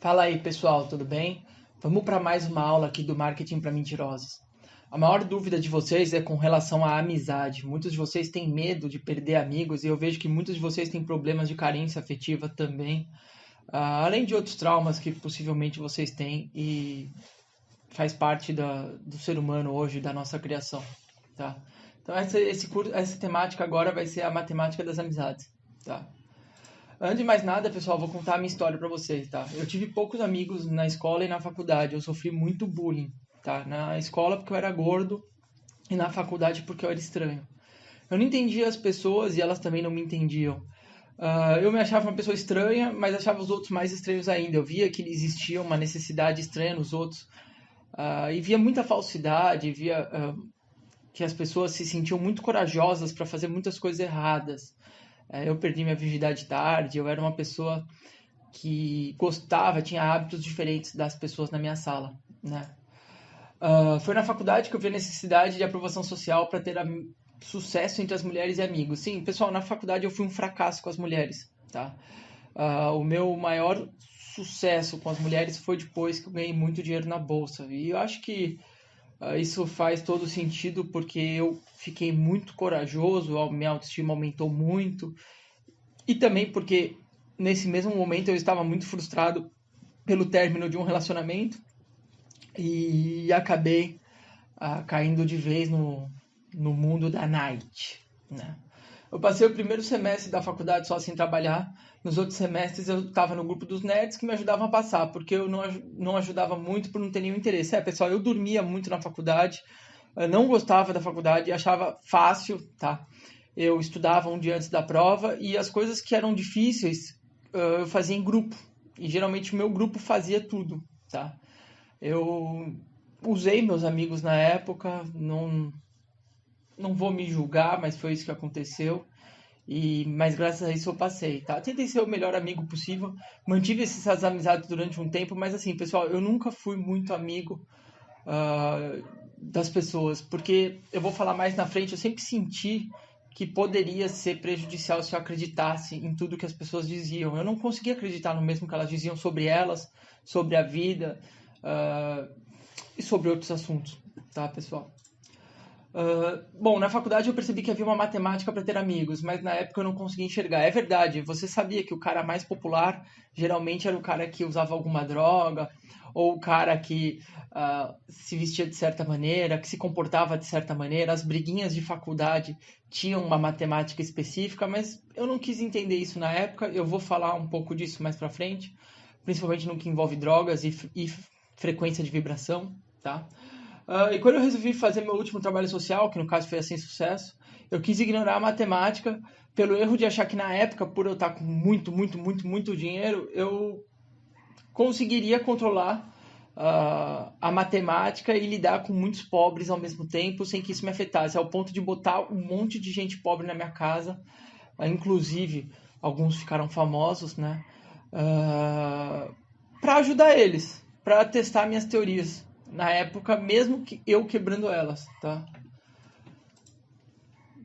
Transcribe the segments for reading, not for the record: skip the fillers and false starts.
Fala aí, pessoal, tudo bem? Vamos para mais uma aula aqui do Marketing para Mentirosos. A maior dúvida de vocês é com relação à amizade. Muitos de vocês têm medo de perder amigos e eu vejo que muitos de vocês têm problemas de carência afetiva também, além de outros traumas que possivelmente vocês têm e faz parte do ser humano hoje, da nossa criação, tá? Então essa temática agora vai ser a matemática das amizades, tá? Antes de mais nada, pessoal, vou contar a minha história pra vocês, tá? Eu tive poucos amigos na escola e na faculdade. Eu sofri muito bullying, tá? Na escola porque eu era gordo e na faculdade porque eu era estranho. Eu não entendia as pessoas e elas também não me entendiam. Eu me achava uma pessoa estranha, mas achava os outros mais estranhos ainda. Eu via que existia uma necessidade estranha nos outros. E via muita falsidade, via que as pessoas se sentiam muito corajosas para fazer muitas coisas erradas. Eu perdi minha virgindade tarde, eu era uma pessoa que gostava, tinha hábitos diferentes das pessoas na minha sala, né? Foi na faculdade que eu vi a necessidade de aprovação social para ter sucesso entre as mulheres e amigos. Sim, pessoal, na faculdade eu fui um fracasso com as mulheres, tá? O meu maior sucesso com as mulheres foi depois que eu ganhei muito dinheiro na bolsa. E eu acho que isso faz todo sentido porque eu fiquei muito corajoso, a minha autoestima aumentou muito. E também porque nesse mesmo momento eu estava muito frustrado pelo término de um relacionamento e acabei caindo de vez no mundo da night, né? Eu passei o primeiro semestre da faculdade só sem trabalhar. Nos outros semestres eu estava no grupo dos nerds que me ajudavam a passar, porque eu não ajudava muito por não ter nenhum interesse. Pessoal, eu dormia muito na faculdade, eu não gostava da faculdade, achava fácil, tá? Eu estudava um dia antes da prova e as coisas que eram difíceis eu fazia em grupo. E geralmente o meu grupo fazia tudo, tá? Eu usei meus amigos na época, não vou me julgar, mas foi isso que aconteceu. Mas graças a isso eu passei, tá? Tentei ser o melhor amigo possível, mantive essas amizades durante um tempo, mas assim, pessoal, eu nunca fui muito amigo das pessoas, porque eu vou falar mais na frente, eu sempre senti que poderia ser prejudicial se eu acreditasse em tudo que as pessoas diziam. Eu não conseguia acreditar no mesmo que elas diziam sobre elas, sobre a vida e sobre outros assuntos, tá, pessoal? Bom, na faculdade eu percebi que havia uma matemática para ter amigos, mas na época eu não conseguia enxergar. É verdade, você sabia que o cara mais popular geralmente era o cara que usava alguma droga, ou o cara que se vestia de certa maneira, que se comportava de certa maneira. As briguinhas de faculdade tinham uma matemática específica, mas eu não quis entender isso na época. Eu vou falar um pouco disso mais para frente, principalmente no que envolve drogas e frequência de vibração, tá? E quando eu resolvi fazer meu último trabalho social, que no caso foi sem sucesso, eu quis ignorar a matemática pelo erro de achar que na época, por eu estar com muito dinheiro, eu conseguiria controlar a matemática e lidar com muitos pobres ao mesmo tempo, sem que isso me afetasse, ao ponto de botar um monte de gente pobre na minha casa, inclusive alguns ficaram famosos, né? Para ajudar eles, para testar minhas teorias na época, mesmo que eu quebrando elas, tá?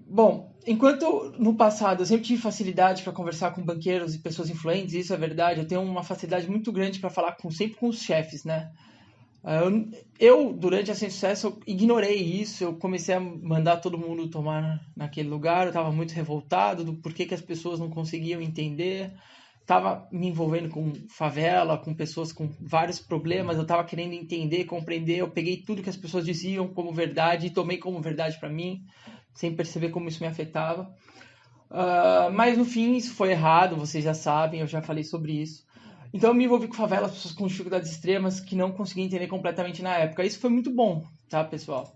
Bom, enquanto no passado eu sempre tive facilidade para conversar com banqueiros e pessoas influentes, isso é verdade, eu tenho uma facilidade muito grande para falar sempre com os chefes, né? Durante a Sem Sucesso, eu ignorei isso, eu comecei a mandar todo mundo tomar naquele lugar, eu estava muito revoltado do porquê que as pessoas não conseguiam entender, estava me envolvendo com favela, com pessoas com vários problemas, eu estava querendo entender, compreender, eu peguei tudo que as pessoas diziam como verdade e tomei como verdade para mim, sem perceber como isso me afetava. Mas no fim isso foi errado, vocês já sabem, eu já falei sobre isso. Então eu me envolvi com favelas, pessoas com dificuldades extremas que não conseguia entender completamente na época. Isso foi muito bom, tá, pessoal?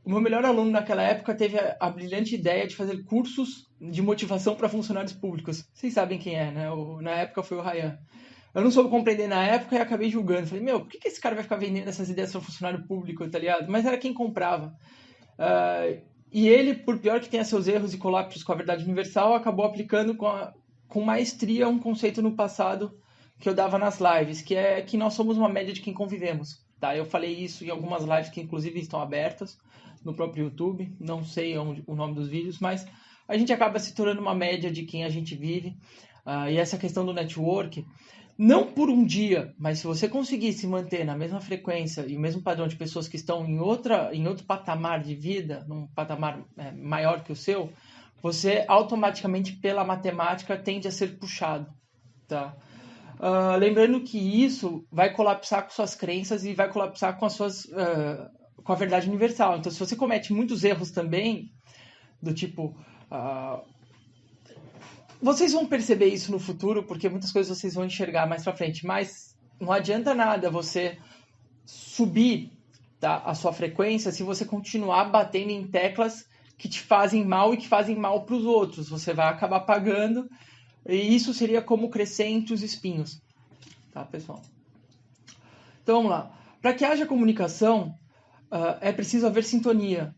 O meu melhor aluno naquela época teve a brilhante ideia de fazer cursos de motivação para funcionários públicos. Vocês sabem quem é, né? Na época foi o Ryan. Eu não soube compreender na época e acabei julgando. Falei, por que esse cara vai ficar vendendo essas ideias para funcionário público, tá ligado? Mas era quem comprava. E ele, por pior que tenha seus erros e colapsos com a verdade universal, acabou aplicando com maestria um conceito no passado que eu dava nas lives, que é que nós somos uma média de quem convivemos. Tá? Eu falei isso em algumas lives que inclusive estão abertas no próprio YouTube, não sei o nome dos vídeos, mas a gente acaba se tornando uma média de quem a gente vive. E essa questão do network não por um dia, mas se você conseguir se manter na mesma frequência e o mesmo padrão de pessoas que estão em outro patamar de vida, num patamar maior que o seu, você automaticamente, pela matemática, tende a ser puxado, tá? Lembrando que isso vai colapsar com suas crenças e vai colapsar com com a verdade universal. Então, se você comete muitos erros também, do tipo... vocês vão perceber isso no futuro, porque muitas coisas vocês vão enxergar mais pra frente, mas não adianta nada você subir, tá, a sua frequência se você continuar batendo em teclas que te fazem mal e que fazem mal para os outros. Você vai acabar pagando, e isso seria como crescer entre os espinhos, tá, pessoal? Então vamos lá. Para que haja comunicação, é preciso haver sintonia.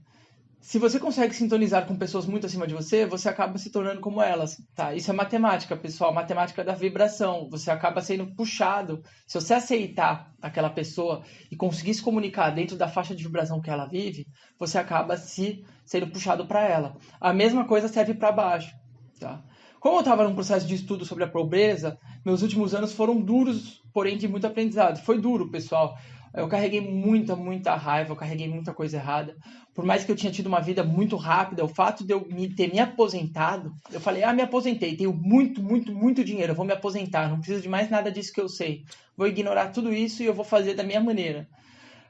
Se você consegue sintonizar com pessoas muito acima de você, você acaba se tornando como elas, tá? Isso é matemática, pessoal, matemática da vibração. Você acaba sendo puxado. Se você aceitar aquela pessoa e conseguir se comunicar dentro da faixa de vibração que ela vive, você acaba sendo puxado para ela. A mesma coisa serve para baixo, tá? Como eu estava num processo de estudo sobre a pobreza, meus últimos anos foram duros, porém de muito aprendizado. Foi duro, pessoal. Eu carreguei muita raiva, eu carreguei muita coisa errada. Por mais que eu tinha tido uma vida muito rápida, o fato de eu ter me aposentado, eu falei, me aposentei, tenho muito dinheiro, eu vou me aposentar, não preciso de mais nada disso que eu sei. Vou ignorar tudo isso e eu vou fazer da minha maneira.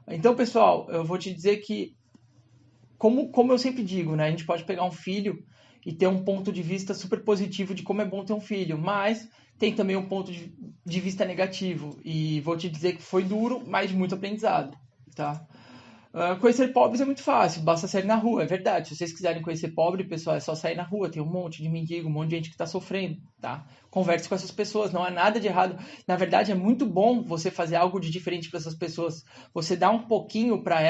Então, pessoal, eu vou te dizer que, como eu sempre digo, né, a gente pode pegar um filho e ter um ponto de vista super positivo de como é bom ter um filho, mas tem também um ponto de vista negativo. E vou te dizer que foi duro, mas de muito aprendizado, tá? Conhecer pobres é muito fácil, basta sair na rua, é verdade. Se vocês quiserem conhecer pobre, pessoal, é só sair na rua. Tem um monte de mendigo, um monte de gente que está sofrendo, tá? Converse com essas pessoas, não há nada de errado. Na verdade, é muito bom você fazer algo de diferente para essas pessoas. Você dá um pouquinho para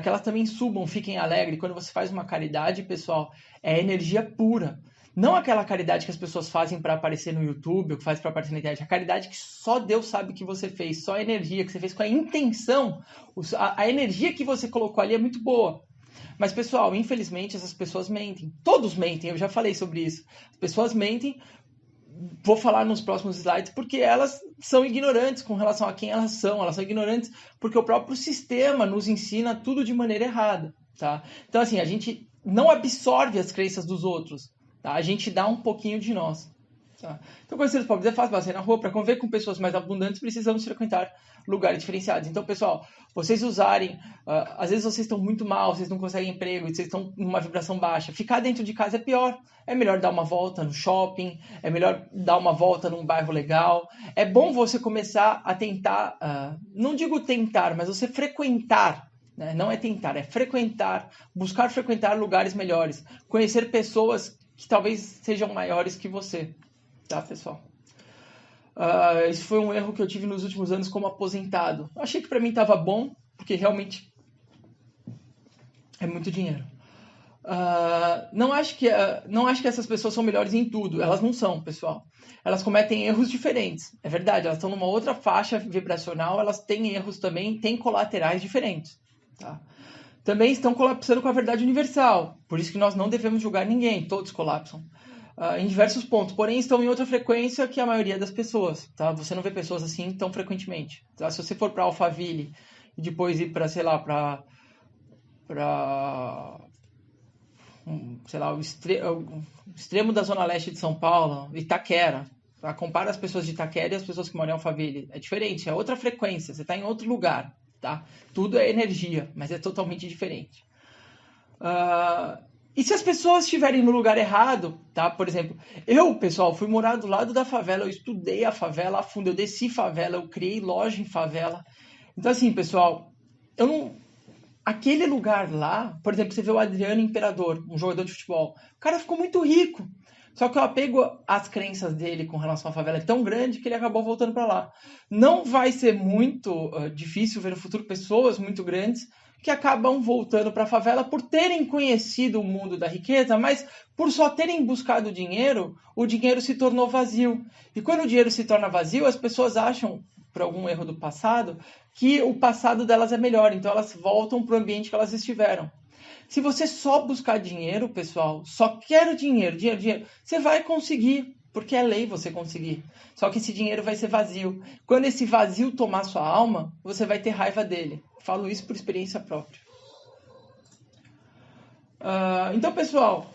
que elas também subam, fiquem alegres. Quando você faz uma caridade, pessoal, é energia pura. Não aquela caridade que as pessoas fazem para aparecer no YouTube, ou que faz para aparecer na internet. A caridade que só Deus sabe que você fez, só a energia que você fez com a intenção. A energia que você colocou ali é muito boa. Mas, pessoal, infelizmente, essas pessoas mentem. Todos mentem, eu já falei sobre isso. As pessoas mentem, vou falar nos próximos slides, porque elas são ignorantes com relação a quem elas são. Elas são ignorantes porque o próprio sistema nos ensina tudo de maneira errada, tá? Então, assim, a gente não absorve as crenças dos outros. Tá? A gente dá um pouquinho de nós. Tá? Então, conhecer os pobres é fácil, sair na rua. Para conviver com pessoas mais abundantes, precisamos frequentar lugares diferenciados. Então, pessoal, vocês usarem... às vezes vocês estão muito mal, vocês não conseguem emprego, vocês estão numa vibração baixa. Ficar dentro de casa é pior. É melhor dar uma volta no shopping, é melhor dar uma volta num bairro legal. É bom você começar a tentar... não digo tentar, mas você frequentar. Não é tentar, é frequentar. Buscar frequentar lugares melhores. Conhecer pessoas que talvez sejam maiores que você, tá, pessoal? Esse foi um erro que eu tive nos últimos anos como aposentado. Eu achei que para mim estava bom, porque realmente é muito dinheiro. Não acho que essas pessoas são melhores em tudo. Elas não são, pessoal. Elas cometem erros diferentes. É verdade, elas estão numa outra faixa vibracional, elas têm erros também, têm colaterais diferentes, tá? Também estão colapsando com a verdade universal. Por isso que nós não devemos julgar ninguém. Todos colapsam. Em diversos pontos. Porém, estão em outra frequência que a maioria das pessoas. Tá? Você não vê pessoas assim tão frequentemente. Tá? Se você for para Alphaville e depois ir para, sei lá, o extremo da zona leste de São Paulo, Itaquera. Tá? Compara as pessoas de Itaquera e as pessoas que moram em Alphaville. É diferente, é outra frequência. Você está em outro lugar. Tá? Tudo é energia, mas é totalmente diferente. E se as pessoas estiverem no lugar errado, tá? Por exemplo, eu, pessoal, fui morar do lado da favela, eu estudei a favela a fundo, eu desci favela, eu criei loja em favela. Então, assim, pessoal, aquele lugar lá, por exemplo, você vê o Adriano Imperador, um jogador de futebol, o cara ficou muito rico. Só que o apego às crenças dele com relação à favela é tão grande que ele acabou voltando para lá. Não vai ser muito difícil ver no futuro pessoas muito grandes que acabam voltando para a favela por terem conhecido o mundo da riqueza, mas por só terem buscado dinheiro, o dinheiro se tornou vazio. E quando o dinheiro se torna vazio, as pessoas acham, por algum erro do passado, que o passado delas é melhor. Então elas voltam para o ambiente que elas estiveram. Se você só buscar dinheiro, pessoal, só quero dinheiro, você vai conseguir. Porque é lei você conseguir. Só que esse dinheiro vai ser vazio. Quando esse vazio tomar sua alma, você vai ter raiva dele. Falo isso por experiência própria. Então, pessoal,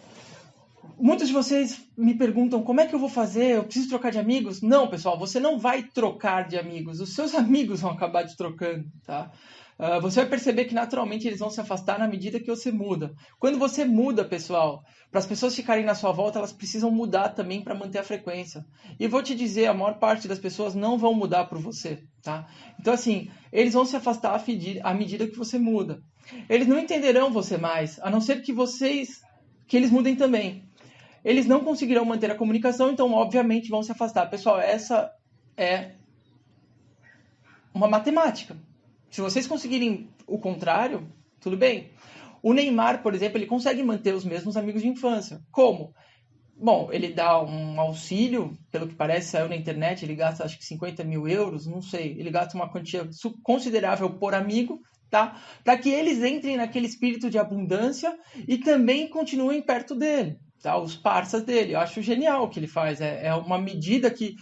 muitos de vocês me perguntam como é que eu vou fazer? Eu preciso trocar de amigos? Não, pessoal, você não vai trocar de amigos. Os seus amigos vão acabar te trocando, tá? Você vai perceber que naturalmente eles vão se afastar na medida que você muda. Quando você muda, pessoal, para as pessoas ficarem na sua volta, elas precisam mudar também para manter a frequência. E vou te dizer, a maior parte das pessoas não vão mudar por você, tá? Então, assim, eles vão se afastar à medida que você muda. Eles não entenderão você mais, a não ser que eles mudem também. Eles não conseguirão manter a comunicação, então, obviamente, vão se afastar. Pessoal, essa é uma matemática. Se vocês conseguirem o contrário, tudo bem. O Neymar, por exemplo, ele consegue manter os mesmos amigos de infância. Como? Bom, ele dá um auxílio, pelo que parece, saiu na internet, ele gasta acho que 50 mil euros, não sei. Ele gasta uma quantia considerável por amigo, tá? Para que eles entrem naquele espírito de abundância e também continuem perto dele, tá? Os parceiros dele. Eu acho genial o que ele faz. É uma medida que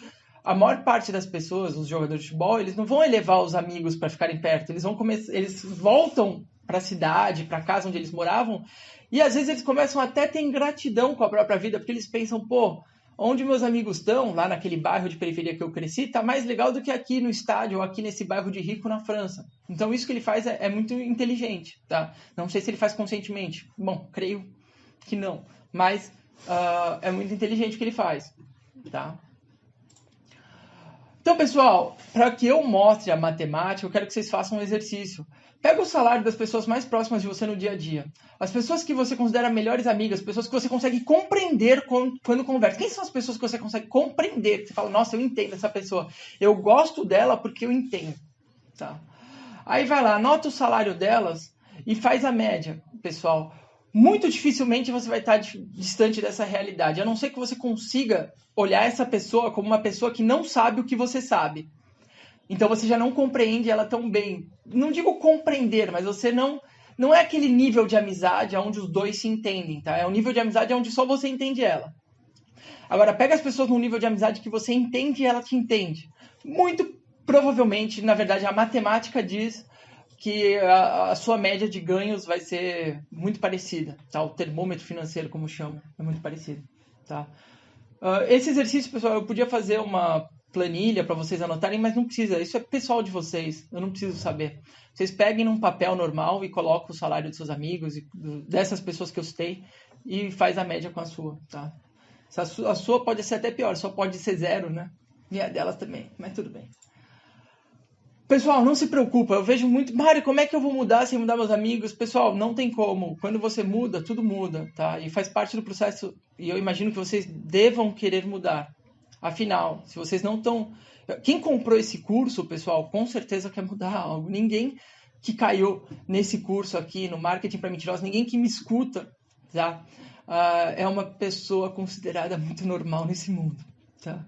a maior parte das pessoas, os jogadores de futebol, eles não vão elevar os amigos para ficarem perto. Eles voltam para a cidade, para a casa onde eles moravam, e às vezes eles começam até a ter ingratidão com a própria vida, porque eles pensam, pô, onde meus amigos estão, lá naquele bairro de periferia que eu cresci, tá mais legal do que aqui no estádio, ou aqui nesse bairro de rico na França. Então isso que ele faz é muito inteligente, tá? Não sei se ele faz conscientemente. Bom, creio que não. Mas é muito inteligente o que ele faz, tá? Então, pessoal, para que eu mostre a matemática, eu quero que vocês façam um exercício. Pega o salário das pessoas mais próximas de você no dia a dia. As pessoas que você considera melhores amigas, pessoas que você consegue compreender quando conversa. Quem são as pessoas que você consegue compreender? Você fala, nossa, eu entendo essa pessoa. Eu gosto dela porque eu entendo. Tá? Aí vai lá, anota o salário delas e faz a média, pessoal. Muito dificilmente você vai estar distante dessa realidade, a não ser que você consiga olhar essa pessoa como uma pessoa que não sabe o que você sabe. Então você já não compreende ela tão bem. Não digo compreender, mas você não é aquele nível de amizade onde os dois se entendem, tá? É um nível de amizade onde só você entende ela. Agora, pega as pessoas num nível de amizade que você entende e ela te entende. Muito provavelmente, na verdade, a matemática diz que a sua média de ganhos vai ser muito parecida, tá? O termômetro financeiro, como chama, é muito parecido, tá? Esse exercício, pessoal, eu podia fazer uma planilha para vocês anotarem, mas não precisa, isso é pessoal de vocês, eu não preciso saber. Vocês peguem num papel normal e colocam o salário dos seus amigos, e dessas pessoas que eu citei, e faz a média com a sua, tá? A sua pode ser até pior, só pode ser 0, né? E a delas também, mas tudo bem. Pessoal, não se preocupa, eu vejo muito, Mário, como é que eu vou mudar sem mudar meus amigos? Pessoal, não tem como, quando você muda, tudo muda, tá? E faz parte do processo, e eu imagino que vocês devam querer mudar. Afinal, se vocês não estão... Quem comprou esse curso, pessoal, com certeza quer mudar algo. Ninguém que caiu nesse curso aqui, no Marketing para Mentirosos, ninguém que me escuta, tá? É uma pessoa considerada muito normal nesse mundo, tá?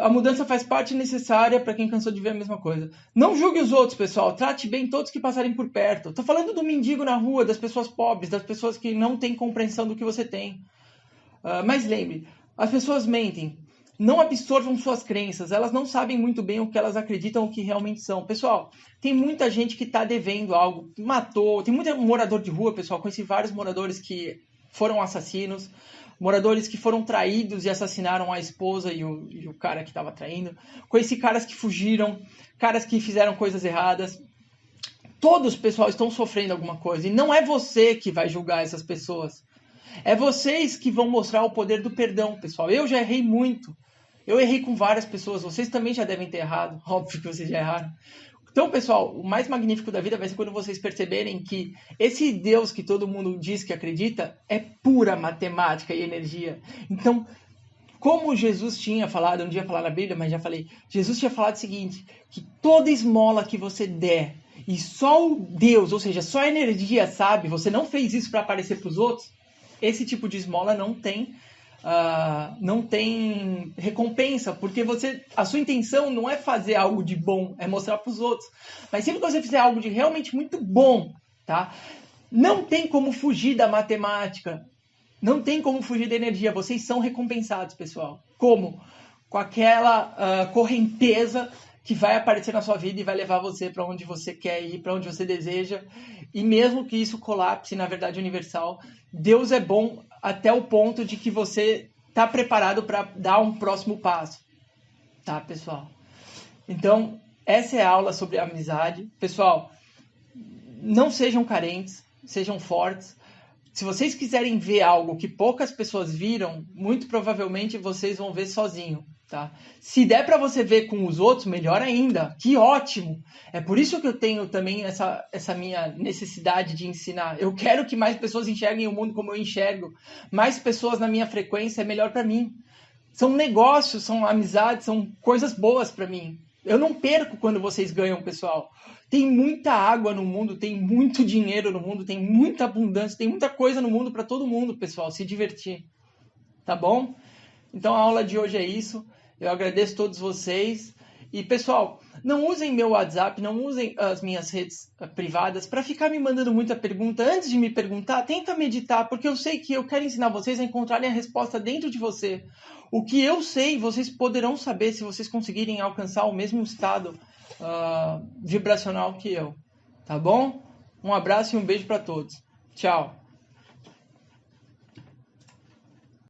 A mudança faz parte necessária para quem cansou de ver a mesma coisa. Não julgue os outros, pessoal. Trate bem todos que passarem por perto. Estou falando do mendigo na rua, das pessoas pobres, das pessoas que não têm compreensão do que você tem. Mas lembre, as pessoas mentem. Não absorvam suas crenças. Elas não sabem muito bem o que elas acreditam, o que realmente são. Pessoal, tem muita gente que está devendo algo, matou. Tem muito morador de rua, pessoal. Conheci vários moradores que foram assassinos. Moradores que foram traídos e assassinaram a esposa e o cara que estava traindo. Conheci caras que fugiram, caras que fizeram coisas erradas. Todos, pessoal, estão sofrendo alguma coisa. E não é você que vai julgar essas pessoas. É vocês que vão mostrar o poder do perdão, pessoal. Eu já errei muito. Eu errei com várias pessoas. Vocês também já devem ter errado. Óbvio que vocês já erraram. Então, pessoal, o mais magnífico da vida vai ser quando vocês perceberem que esse Deus que todo mundo diz que acredita é pura matemática e energia. Então, como Jesus tinha falado, eu não ia falar na Bíblia, mas já falei, Jesus tinha falado o seguinte, que toda esmola que você der, e só o Deus, ou seja, só a energia sabe, você não fez isso para aparecer para os outros, esse tipo de esmola não tem recompensa, porque a sua intenção não é fazer algo de bom, é mostrar para os outros. Mas sempre que você fizer algo de realmente muito bom, tá? Não tem como fugir da matemática. Não tem como fugir da energia. Vocês são recompensados, pessoal. Como? Com aquela correnteza que vai aparecer na sua vida e vai levar você para onde você quer ir, para onde você deseja. E mesmo que isso colapse na verdade universal, Deus é bom até o ponto de que você está preparado para dar um próximo passo. Tá, pessoal? Então, essa é a aula sobre amizade. Pessoal, não sejam carentes, sejam fortes. Se vocês quiserem ver algo que poucas pessoas viram, muito provavelmente vocês vão ver sozinho, tá? Se der para você ver com os outros, melhor ainda. Que ótimo! É por isso que eu tenho também essa minha necessidade de ensinar. Eu quero que mais pessoas enxerguem o mundo como eu enxergo. Mais pessoas na minha frequência é melhor para mim. São negócios, são amizades, são coisas boas para mim. Eu não perco quando vocês ganham, pessoal. Tem muita água no mundo, tem muito dinheiro no mundo, tem muita abundância, tem muita coisa no mundo para todo mundo, pessoal, se divertir. Tá bom? Então a aula de hoje é isso. Eu agradeço a todos vocês. E, pessoal, não usem meu WhatsApp, não usem as minhas redes privadas para ficar me mandando muita pergunta. Antes de me perguntar, tenta meditar, porque eu sei que eu quero ensinar vocês a encontrarem a resposta dentro de você. O que eu sei, vocês poderão saber se vocês conseguirem alcançar o mesmo estado vibracional que eu. Tá bom? Um abraço e um beijo para todos. Tchau.